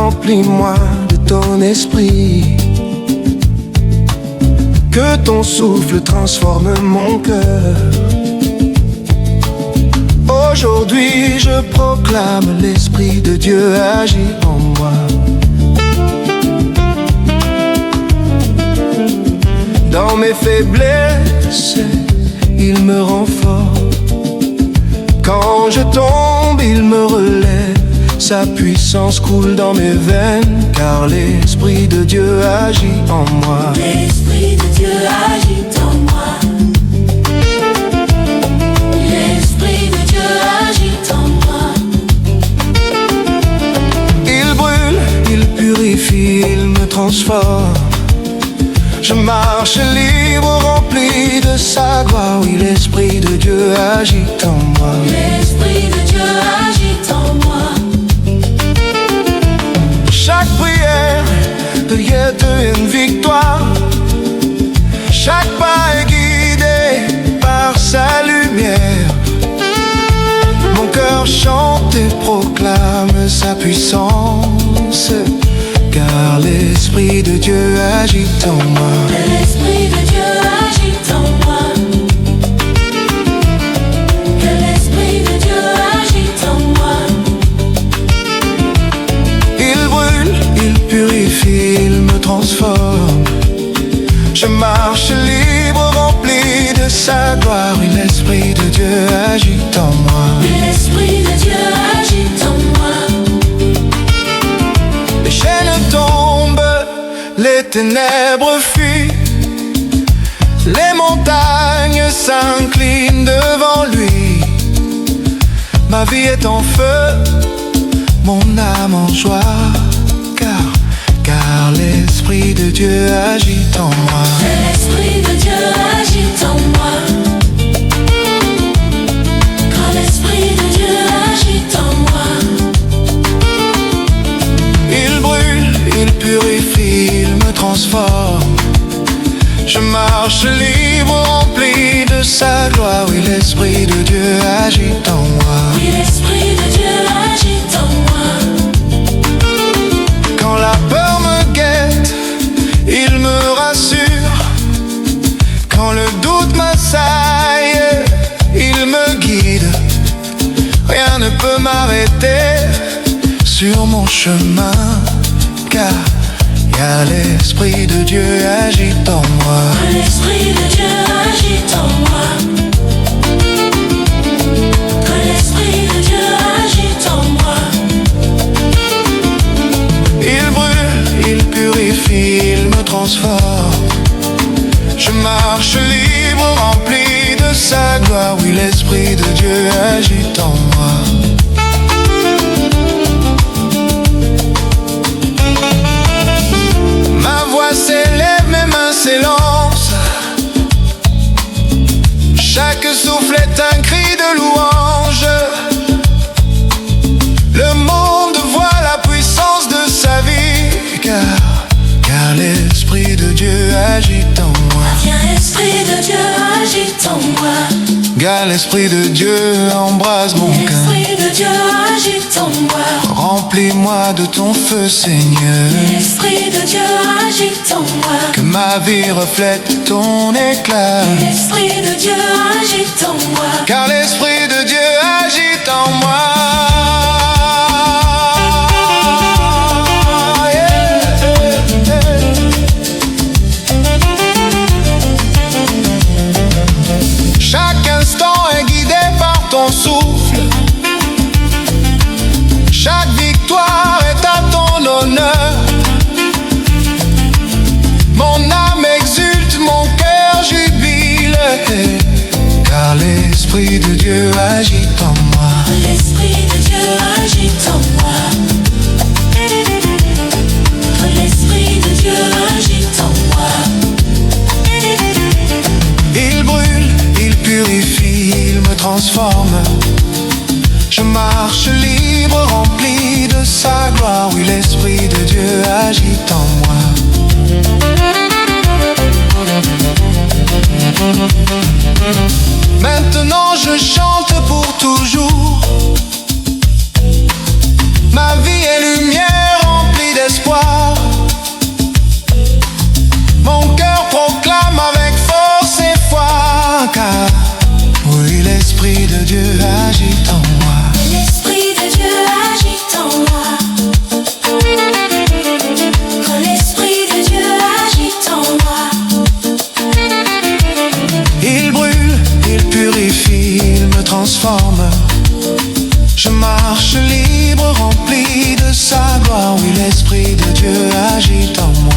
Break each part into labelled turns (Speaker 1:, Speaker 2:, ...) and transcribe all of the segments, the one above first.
Speaker 1: remplis-moi de ton esprit. Que ton souffle transforme mon cœur. Aujourd'hui je proclame, l'Esprit de Dieu agit en moi. Dans mes faiblesses, il me rend fort. Quand je tombe, il me relève. Sa puissance coule dans mes veines, car l'Esprit de Dieu agit en moi.
Speaker 2: L'Esprit de Dieu agit en moi. L'Esprit de Dieu agit en moi.
Speaker 1: Il brûle, il purifie, il me transforme. Je marche libre, rempli de sa gloire. Oui, l'Esprit de Dieu agit en moi.
Speaker 2: L'Esprit de Dieu agit en moi.
Speaker 1: Chaque prière devient une victoire. Chaque pas est guidé par sa lumière. Mon cœur chante et proclame sa puissance, car l'Esprit de Dieu agit en moi.
Speaker 2: L'Esprit de Dieu agit en moi. Que l'Esprit de Dieu agit en moi.
Speaker 1: Il brûle, il purifie, il me transforme. Je marche libre, rempli de sa gloire. Oui, l'Esprit de Dieu agit en moi.
Speaker 2: L'Esprit de Dieu agit en moi.
Speaker 1: Les chaînes tombent, les ténèbres fuient. Les montagnes s'inclinent devant lui. Ma vie est en feu, mon âme en joie, car l'Esprit de Dieu agit en moi.
Speaker 2: L'Esprit de Dieu agit en moi. Quand l'Esprit de Dieu agit en moi.
Speaker 1: Il brûle, il purifie, il me transforme. Je marche libre, rempli de sa gloire. Oui, l'Esprit de Dieu agit en moi.
Speaker 2: Oui, l'Esprit de Dieu agit en moi.
Speaker 1: Quand la peur me guette, il me rassure. Quand le doute m'assaille, il me guide. Rien ne peut m'arrêter sur mon chemin, car l'Esprit de Dieu agit en moi.
Speaker 2: L'Esprit de Dieu agit en moi. L'Esprit de Dieu agit en moi.
Speaker 1: Il brûle, il purifie, il me transforme. Je marche libre, rempli de sa gloire. Oui, l'Esprit de Dieu agit en moi. Ma voix s'élève, mes mains s'élancent. Chaque souffle est un cri de louange. Le monde voit la puissance de sa vie, car l'Esprit de Dieu agit en moi.
Speaker 2: Viens, Esprit de Dieu agit en moi.
Speaker 1: Car l'Esprit de Dieu embrase mon cœur.
Speaker 2: L'Esprit de Dieu agit en moi.
Speaker 1: Remplis-moi de ton feu, Seigneur.
Speaker 2: L'Esprit de Dieu agit en moi.
Speaker 1: Que ma vie reflète ton éclat.
Speaker 2: L'Esprit de Dieu agit en moi.
Speaker 1: Car l'Esprit de Dieu agit en moi. Chaque instant est guidé par ton souffle. Chaque victoire est à ton honneur. Mon âme exulte, mon cœur jubile, car l'Esprit de Dieu agit en moi.
Speaker 2: L'Esprit de Dieu agit en moi. L'Esprit de Dieu agit en moi.
Speaker 1: Il brûle, il purifie, il me transforme. Je marche libre, rempli de sa gloire. Oui, l'Esprit de Dieu agit en moi. Maintenant je chante pour toujours. Ma vie est lumière remplie transforme. Je marche libre, rempli de sa gloire. Oui, l'Esprit de Dieu agit en moi.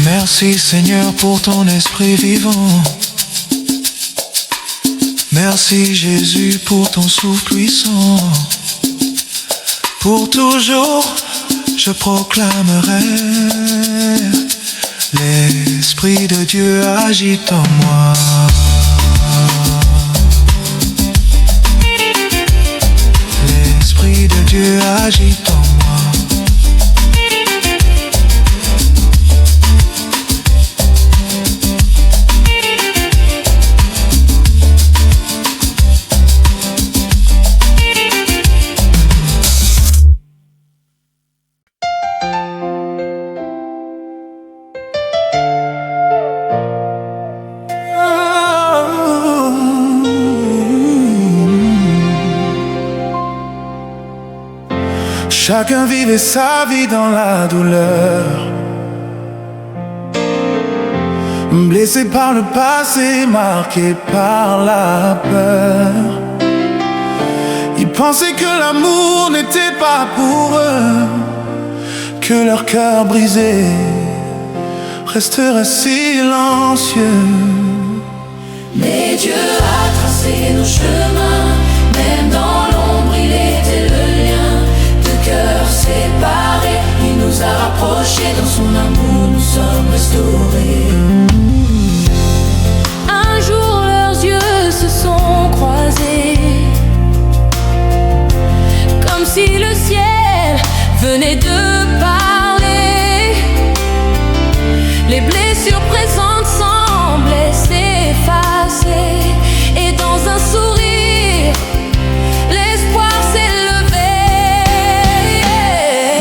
Speaker 1: Merci Seigneur pour ton esprit vivant. Merci Jésus pour ton souffle puissant. Pour toujours je proclamerai: l'Esprit de Dieu agit en moi. L'Esprit de Dieu agit en moi. Chacun vivait sa vie dans la douleur, blessé par le passé, marqué par la peur. Ils pensaient que l'amour n'était pas pour eux, que leur cœur brisé resterait silencieux.
Speaker 2: Mais Dieu a tracé nos chemins, même dans l'ombre il était le lien. Deux cœurs séparés, il nous a rapprochés, dans son amour nous sommes restaurés. Un jour leurs yeux se sont croisés, comme si le ciel venait de parler. Les blessures présentes semblaient s'effacer, et dans un sourire, l'espoir s'élevait.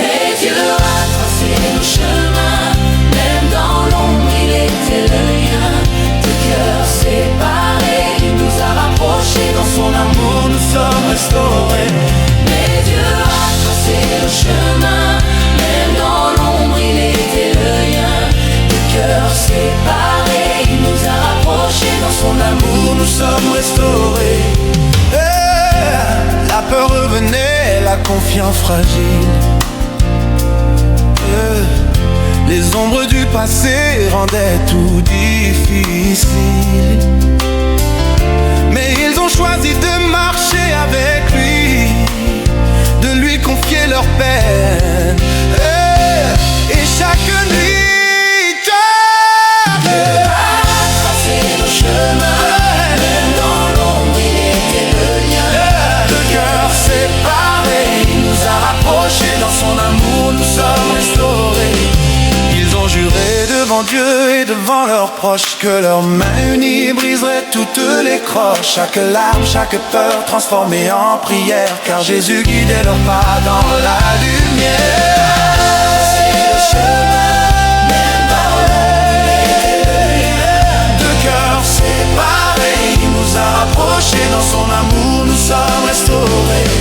Speaker 2: Mais Dieu a tracé nos chemins, même dans l'ombre il était le lien. Deux cœurs séparés, il nous a rapprochés, dans son amour nous sommes restaurés. Mais Dieu a tracé le chemin, même dans l'ombre il était le lien. Deux cœurs séparés, il nous a rapprochés, dans son amour nous sommes restaurés.
Speaker 1: La peur revenait, la confiance fragile. Les ombres du passé rendaient tout difficile. Mais ils ont choisi de marcher avec lui, de lui confier leur peine. Et chaque nuit,
Speaker 2: Dieu a tracé nos chemins, même dans l'ombre il était le lien.
Speaker 1: deux cœurs séparés, il nous a rapprochés, dans son amour nous sommes restaurés. Ils ont juré devant Dieu et devant leurs proches que leurs mains unies briseraient toutes les croches. Chaque larme, chaque peur transformée en prière, car Jésus guidait leurs pas dans la lumière.
Speaker 2: C'est le chemin, même dans l'ombre il était le lien.
Speaker 1: Deux cœurs séparés, il nous a rapprochés, dans son amour nous sommes restaurés.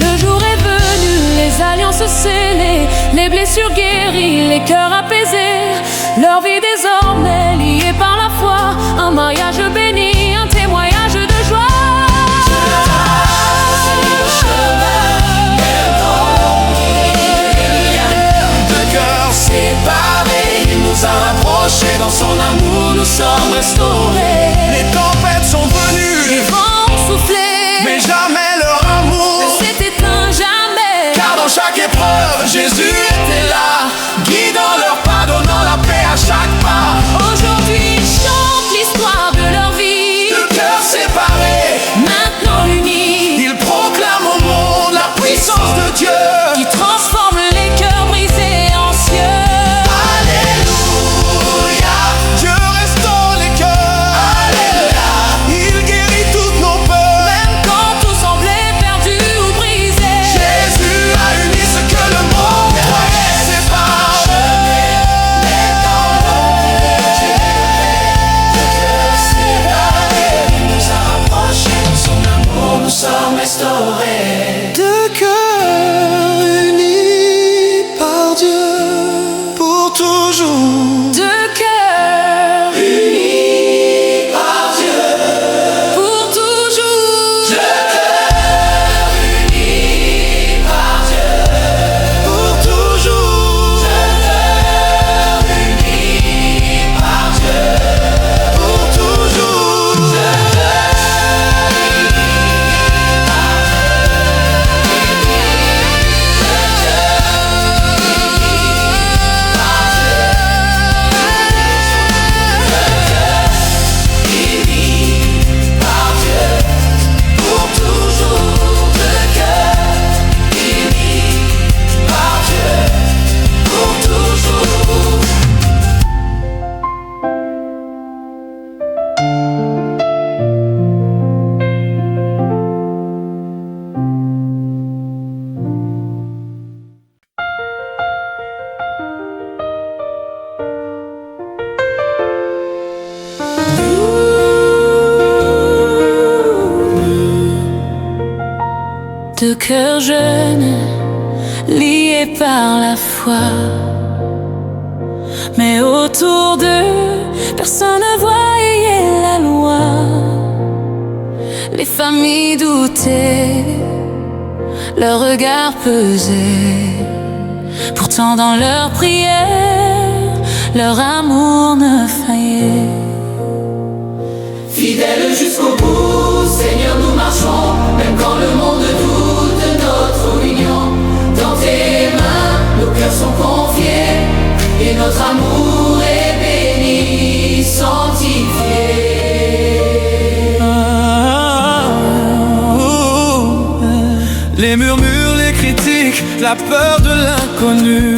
Speaker 2: Le jour est venu, les alliances scellées, les blessures guéries, les cœurs apaisés. Leur vie désormais liée par la foi, un mariage béni, un témoignage de joie. C'est le chemin, même dans l'ombre il était le lien.
Speaker 1: Deux cœurs séparés, il nous a rapprochés, dans son amour nous sommes restaurés. Les tempêtes sont venues,
Speaker 2: Les vents ont soufflé,
Speaker 1: mais jamais leur amour
Speaker 2: ne s'est éteint jamais.
Speaker 1: car dans chaque épreuve, Jésus était là, guidant leur pas, donnant la paix à chaque pas.
Speaker 2: Aujourd'hui ils chantent l'histoire de leur vie. Deux cœurs jeunes, liés par la foi. Mais autour d'eux, personne ne voyait la loi. Les familles doutaient, leur regard pesait. Pourtant dans leur prière, leur amour ne faillait.
Speaker 3: Fidèles jusqu'au bout, Seigneur, nous marchons, même quand le monde doute de notre union. Dans tes mains, nos cœurs sont confiés, et notre amour est béni, sanctifié.
Speaker 1: Les murmures, les critiques, la peur de l'inconnu.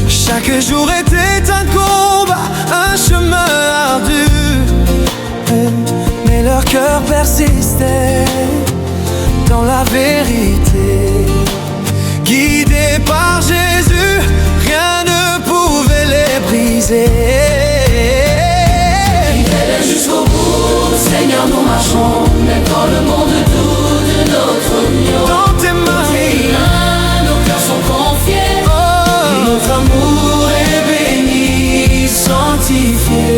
Speaker 1: Chaque jour était un combat, un chemin ardu. Mais leur cœur persistait dans la vérité. Guidés par Jésus, rien ne pouvait les briser.
Speaker 3: Fidèles jusqu'au bout, Seigneur, nous marchons, même quand le monde doute de notre union.
Speaker 1: Dans tes mains,
Speaker 3: nos cœurs sont confiés,
Speaker 1: oh,
Speaker 3: notre amour est béni, sanctifié.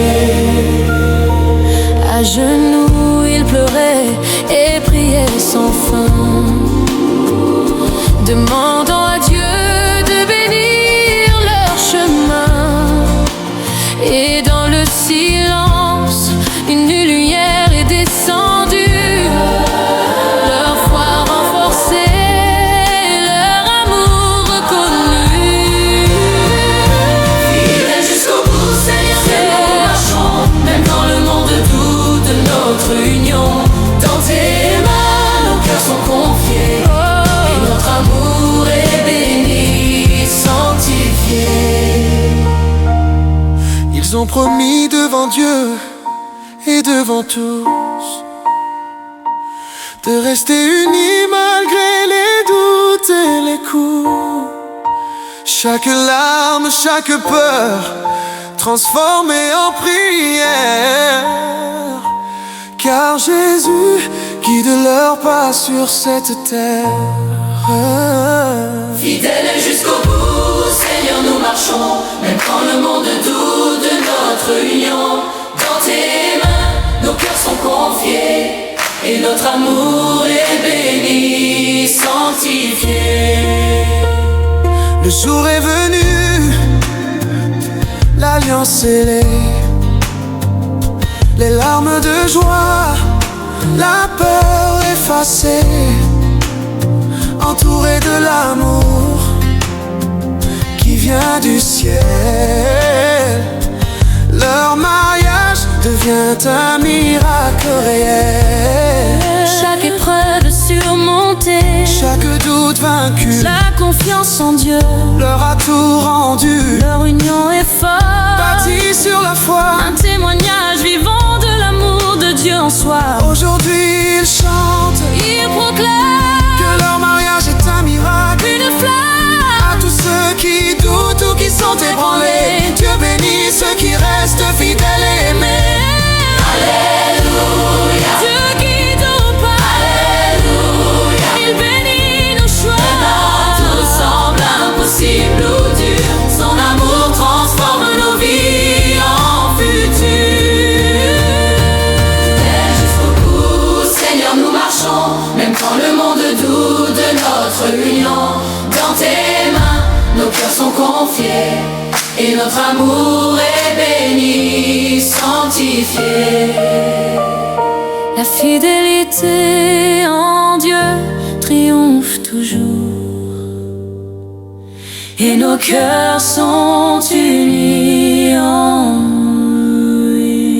Speaker 2: À genoux, ils pleuraient et priaient sans fin, demandant à Dieu de bénir leur chemin. Et dans le silence, une lumière est descendue, leur foi renforcée, leur amour reconnu.
Speaker 3: Fidèles jusqu'au bout, Seigneur, nous marchons, même quand le monde doute de notre union. Dans tes mains, nos cœurs sont confiés, et notre amour est béni, sanctifié.
Speaker 1: ils ont promis devant Dieu et devant tous de rester unis malgré les doutes et les coups. Chaque larme, chaque peur transformée en prière, car Jésus guide leur pas sur cette terre.
Speaker 3: Fidèles jusqu'au bout, Seigneur, nous marchons, même quand le monde doute de notre union. Dans tes mains, nos cœurs sont confiés, et notre amour est béni, sanctifié.
Speaker 1: Le jour est venu, l'alliance scellée, les larmes de joie, la peur effacée, entourés de l'amour qui vient du ciel. Leur mariage devient un miracle réel.
Speaker 2: Chaque épreuve surmontée,
Speaker 1: Chaque doute vaincu,
Speaker 2: la confiance en Dieu,
Speaker 1: leur a tout rendu,
Speaker 2: leur union est forte,
Speaker 1: bâti sur la foi.
Speaker 2: un témoignage vivant de l'amour de Dieu en soi.
Speaker 1: Aujourd'hui ils chantent
Speaker 2: Ils proclament
Speaker 1: que leur mariage est un miracle.
Speaker 2: une flamme.
Speaker 1: À tous ceux qui doutent ou qui sont ébranlés, Dieu bénit ceux qui restent fidèles et aimés.
Speaker 3: Alléluia,
Speaker 2: Dieu guide au pas,
Speaker 3: Alléluia.
Speaker 2: il bénit nos choix.
Speaker 3: Quand tout semble impossible ou dur, son amour transforme nos vies en futur. Fidèles jusqu'au bout, Seigneur, nous marchons, même quand le monde doute de notre union. Dans tes mains, nos cœurs sont confiés, et notre amour est béni, sanctifié.
Speaker 2: La fidélité en Dieu triomphe toujours, et nos cœurs sont unis en lui.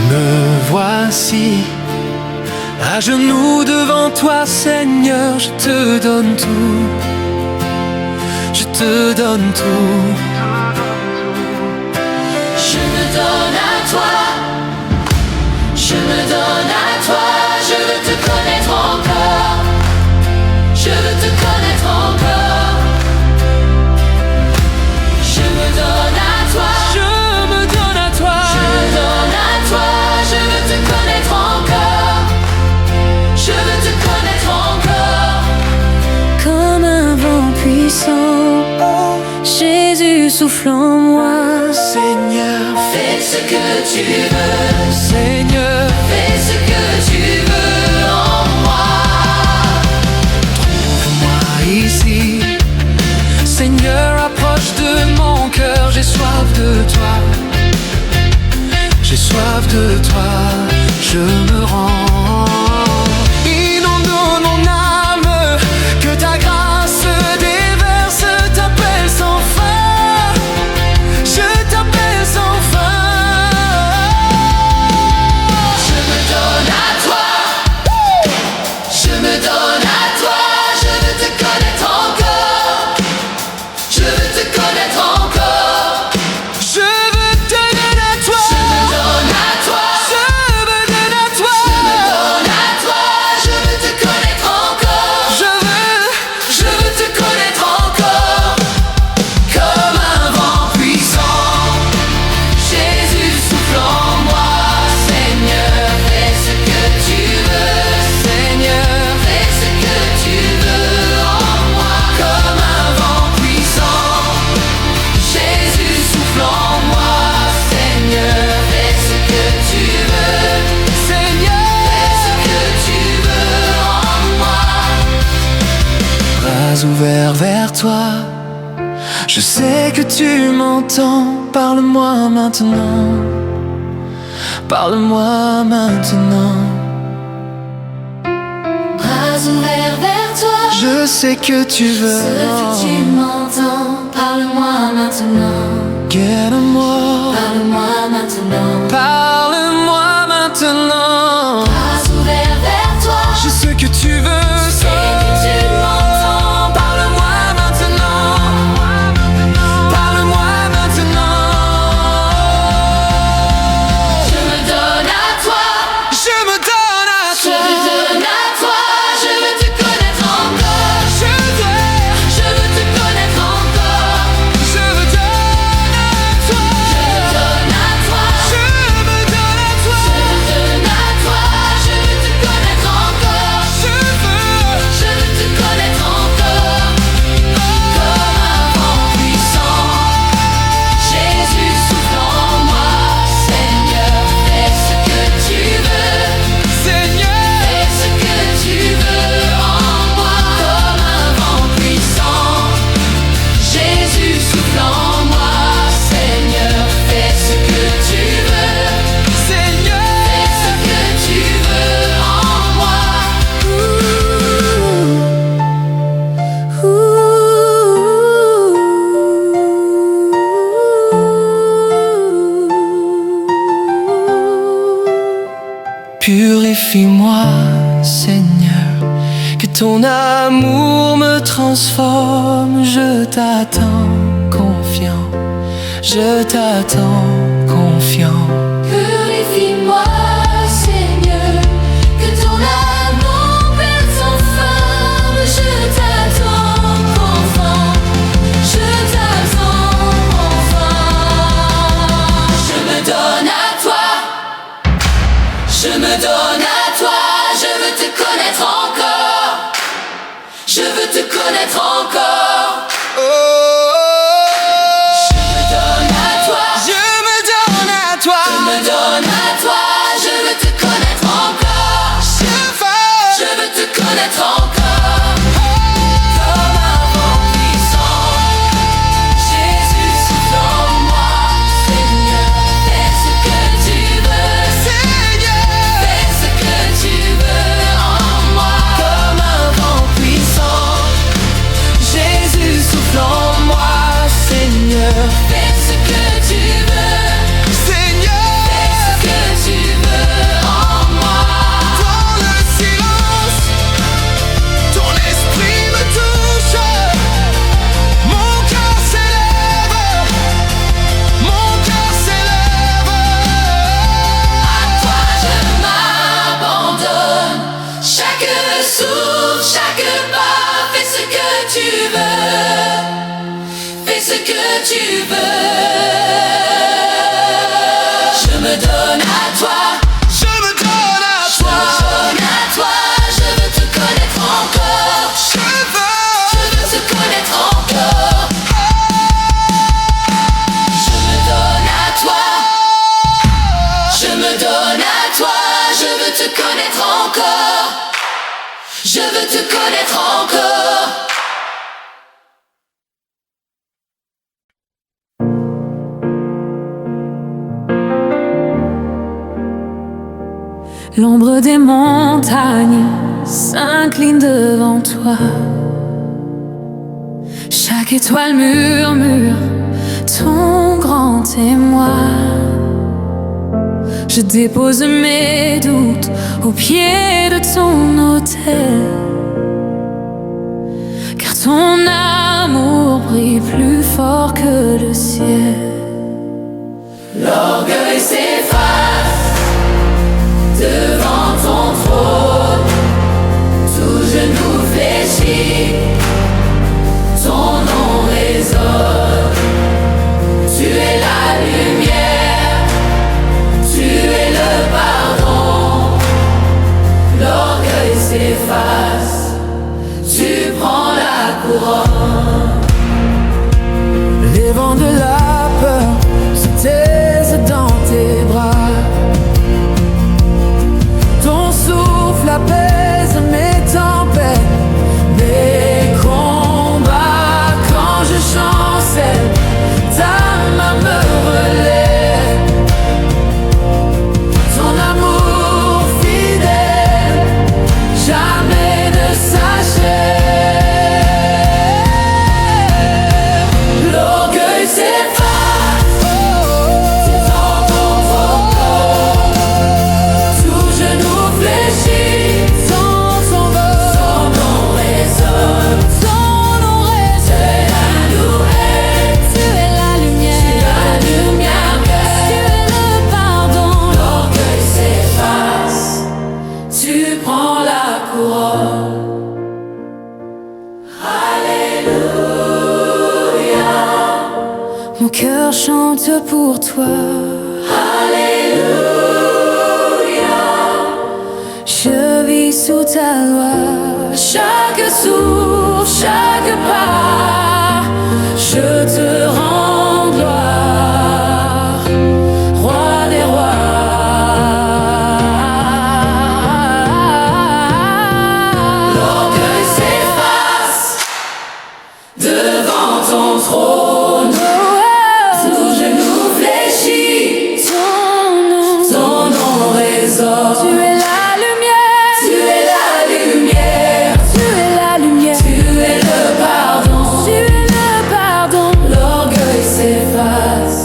Speaker 1: Me voici
Speaker 4: À genoux devant toi, Seigneur, je te donne tout. Je te donne tout.
Speaker 3: Je me donne à toi, je me donne à toi, je veux te connaître encore, je veux te connaître encore. Je me donne à toi,
Speaker 4: Je me donne à toi.
Speaker 3: je me donne à toi, je veux te connaître encore, je veux te connaître encore.
Speaker 2: Comme un vent puissant, Jésus souffle en moi.
Speaker 4: Seigneur,
Speaker 3: Fais ce que tu veux,
Speaker 4: Seigneur,
Speaker 3: fais ce que tu veux en moi.
Speaker 4: trouve-moi ici. Seigneur, approche de mon cœur, j'ai soif de toi. J'ai soif de toi, je me rends. Inonde mon âme, que ta grâce déverse, t'appelle sans fin. Je t'appelle sans fin.
Speaker 3: Je me donne à toi, je me donne à toi, je veux te connaître encore, je veux te connaître encore.
Speaker 4: Je veux te donner à toi.
Speaker 3: Je me donne à toi,
Speaker 4: Je me donne à toi.
Speaker 3: je me donne à toi, je veux te connaître encore, je veux te connaître encore. Comme un vent puissant, Jésus souffle en moi. Seigneur, fais ce que tu veux,
Speaker 4: Seigneur,
Speaker 3: fais ce que tu veux en moi. Comme un vent puissant, Jésus souffle en moi. Seigneur, fais ce que tu veux,
Speaker 4: Seigneur.
Speaker 3: fais ce que tu veux en moi.
Speaker 4: Bras ouverts vers toi, je sais que tu m'entends. Parle-moi maintenant, parle-moi maintenant.
Speaker 3: Bras ouverts vers toi,
Speaker 4: Je sais que tu veux.
Speaker 3: ce que tu m'entends, parle-moi maintenant,
Speaker 4: Guéris-moi,
Speaker 3: parle-moi maintenant.
Speaker 4: parle-moi maintenant.
Speaker 3: Bras ouverts vers toi,
Speaker 4: Je sais que tu veux.
Speaker 3: je sais que tu m'entends,
Speaker 4: Parle-moi maintenant, parle-moi maintenant.
Speaker 3: je me donne à toi,
Speaker 4: Je me donne à
Speaker 3: je
Speaker 4: toi.
Speaker 3: me donne à toi, je veux te connaître encore,
Speaker 4: Je
Speaker 3: je veux te connaître encore.
Speaker 4: je me donne à toi.
Speaker 3: Je me donne à toi,
Speaker 4: Je me donne à toi.
Speaker 3: je me donne à toi, je veux te connaître encore,
Speaker 4: Je
Speaker 3: je veux te connaître encore. Comme un vent puissant, Jésus souffle en moi. Seigneur, fais ce que tu veux,
Speaker 4: Seigneur,
Speaker 3: fais ce que tu veux en moi. Comme un vent puissant, Jésus souffle en moi. Seigneur, fais ce que tu veux,
Speaker 4: Seigneur.
Speaker 3: fais ce que tu veux en moi.
Speaker 4: Purifie-moi, Seigneur, que ton amour me transforme. Je t'attends confiant, je t'attends confiant.
Speaker 3: Purifie-moi, Seigneur, que ton amour perde son flamme. Je t'attends confiant, je t'attends confiant. Je me donne à toi, je me donne à toi, je veux te connaître encore, je veux te connaître encore. Je me donne à toi,
Speaker 4: Je me donne à toi.
Speaker 3: je me donne à toi, je veux te connaître encore, je veux te connaître encore. Comme un vent puissant, Jésus souffle en moi. Seigneur, fais ce que tu veux, fais ce que tu veux en moi. Comme un vent puissant,
Speaker 4: Jésus souffle en moi, Seigneur.
Speaker 3: fais ce que tu veux,
Speaker 4: Seigneur,
Speaker 3: fais ce que tu veux en moi.
Speaker 4: dans le ciel.
Speaker 3: tu veux. Je me donne à toi.
Speaker 1: Je me donne à
Speaker 3: Je me donne à toi. Je veux te connaître encore.
Speaker 1: Je
Speaker 3: veux te connaître encore. Je me donne à toi. Je me donne à toi. Je veux te connaître encore. Je veux te connaître encore.
Speaker 2: L'ombre des montagnes s'incline devant toi. Chaque étoile murmure ton grand émoi. Je dépose mes doutes au pied de ton autel, car ton amour brille plus fort que le ciel.
Speaker 3: L'orgueil s'efface devant ton trône, tout genou fléchit, ton nom résonne. Tu es la lumière, tu es le pardon. L'orgueil s'efface, tu prends la couronne.
Speaker 4: Les vents de la peur se taisent dans tes bras. Ton souffle apaise mes tempêtes, mes combats. Quand je chancelle, ta main me relève. Ton amour fidèle jamais ne s'achève.
Speaker 3: L'orgueil s'efface, c'est dans ton trône. Tout genou fléchit,
Speaker 2: Son
Speaker 3: ton nom résonne. Tu es la louette,
Speaker 2: Tu es la lumière,
Speaker 3: la lumière
Speaker 2: tu
Speaker 3: belle.
Speaker 2: es le pardon.
Speaker 3: L'orgueil s'efface, tu prends la couronne. Alléluia,
Speaker 2: Mon cœur chante pour toi.
Speaker 3: Alléluia.
Speaker 2: Je vis sous ta loi.
Speaker 3: Chaque souffle, chaque pas, je te rends gloire, roi des rois. L'orgueil s'efface devant ton trône, tout genou fléchit, ton nom résonne.
Speaker 2: Tu es la lumière,
Speaker 3: Tu es la lumière,
Speaker 2: tu es la lumière,
Speaker 3: tu es le pardon.
Speaker 2: tu es le pardon.
Speaker 3: L'orgueil s'efface,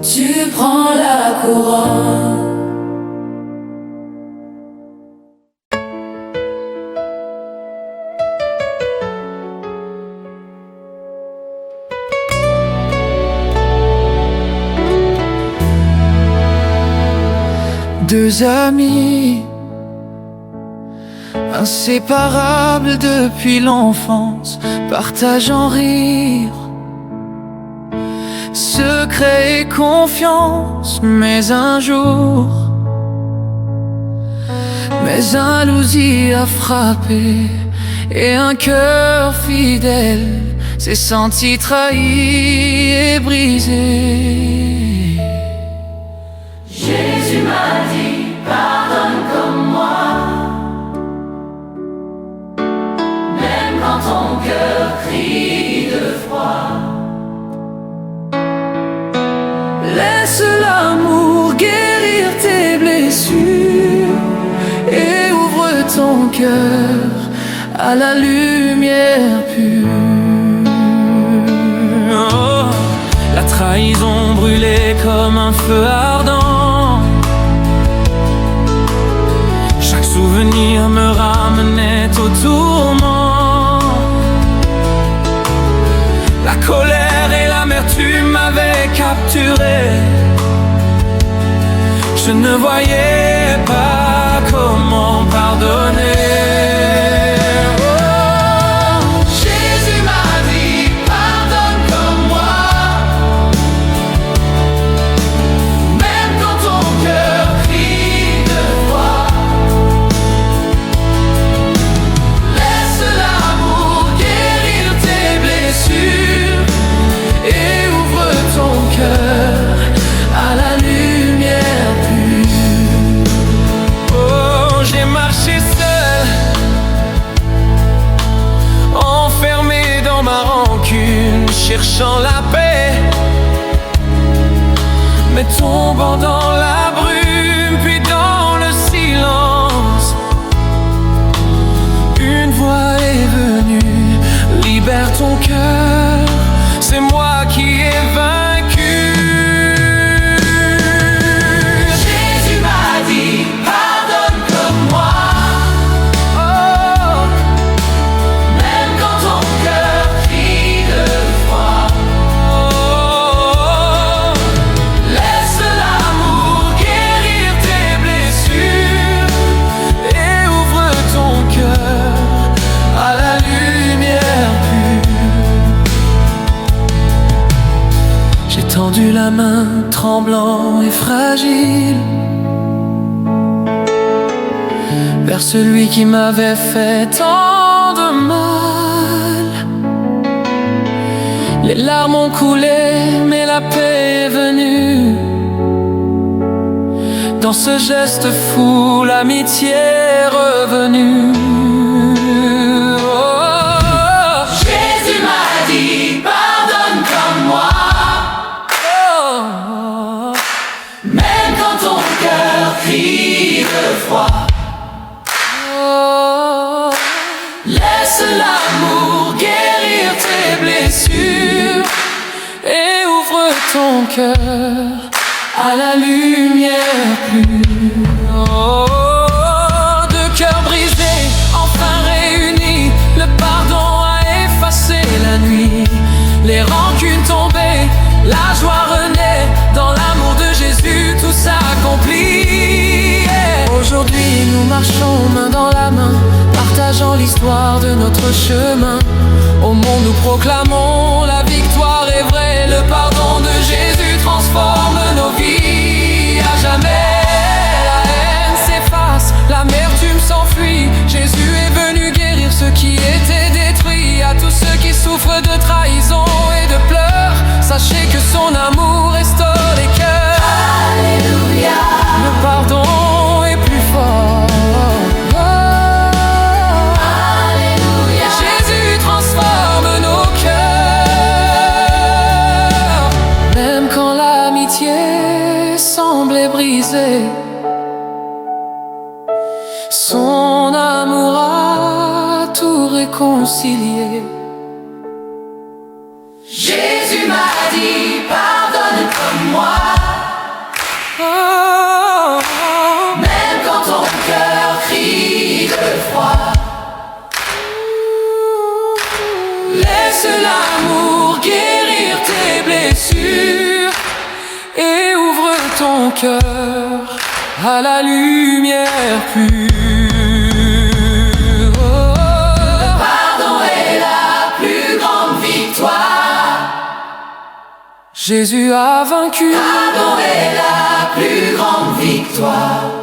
Speaker 3: tu prends la couronne.
Speaker 4: Deux amis inséparables depuis l'enfance, partageant rire, secret et confiance. Mais un jour, un lousier a frappé, et un cœur fidèle s'est senti trahi et brisé.
Speaker 3: Jésus m'a dit, pardonne comme moi, même quand ton cœur crie de froid.
Speaker 4: Laisse l'amour guérir tes blessures et ouvre ton cœur à la lumière pure. Oh, la trahison brûlait comme un feu ardent. Chaque souvenir me ramenait au tourment. La colère et l'amertume m'avaient capturé. Je ne voyais pas comment pardonner.
Speaker 3: Jésus m'a dit, pardonne comme moi,
Speaker 4: cherchant la paix, mais tombant dans la brume, puis dans le silence. Une voix est venue, libère ton cœur, c'est moi qui ai vaincu.
Speaker 3: Jésus m'a dit, pardonne comme moi.
Speaker 4: Oh,
Speaker 3: Même quand ton cœur crie de froid,
Speaker 4: oh,
Speaker 3: laisse l'amour guérir tes blessures
Speaker 4: et ouvre ton cœur à la lumière pure. J'ai tendu la main, tremblant et fragile, vers celui qui m'avait fait tant de mal. Les larmes ont coulé, mais la paix est venue. Dans ce geste fou, l'amitié est revenue. Oh,
Speaker 3: Jésus m'a dit, pardonne comme moi.
Speaker 4: oh,
Speaker 3: Même quand ton cœur crie de froid,
Speaker 4: oh.
Speaker 3: laisse l'amour guérir tes blessures
Speaker 4: Et ouvre ton cœur à la lumière pure. Oh, deux cœurs brisés, enfin réunis, le pardon a effacé la nuit. Les rancunes tombées, la joie renaît, dans l'amour de Jésus tout s'accomplit. Yeah. Aujourd'hui nous marchons main dans la main, partageant l'histoire de notre chemin. Au monde nous proclamons la victoire est vraie, le pardon de Jésus transforme nos vies à jamais. La haine s'efface, l'amertume s'enfuit, Jésus est venu guérir ce qui était détruit. À tous ceux qui souffrent de trahison et de pleurs, sachez que son amour restaure les cœurs.
Speaker 3: Alléluia.
Speaker 4: Le pardon est plus fort.
Speaker 3: Alléluia.
Speaker 4: Jésus transforme nos cœurs. Même quand l'amitié semblait brisée, son amour a tout réconcilié.
Speaker 3: Jésus m'a dit, pardonne comme moi.
Speaker 4: Oh,
Speaker 3: Même quand ton cœur crie de froid,
Speaker 4: laisse l'amour guérir tes blessures et ouvre ton cœur à la lumière pure. Oh,
Speaker 3: pardon est la plus grande victoire.
Speaker 4: Jésus a vaincu.
Speaker 3: Pardon est la plus grande victoire.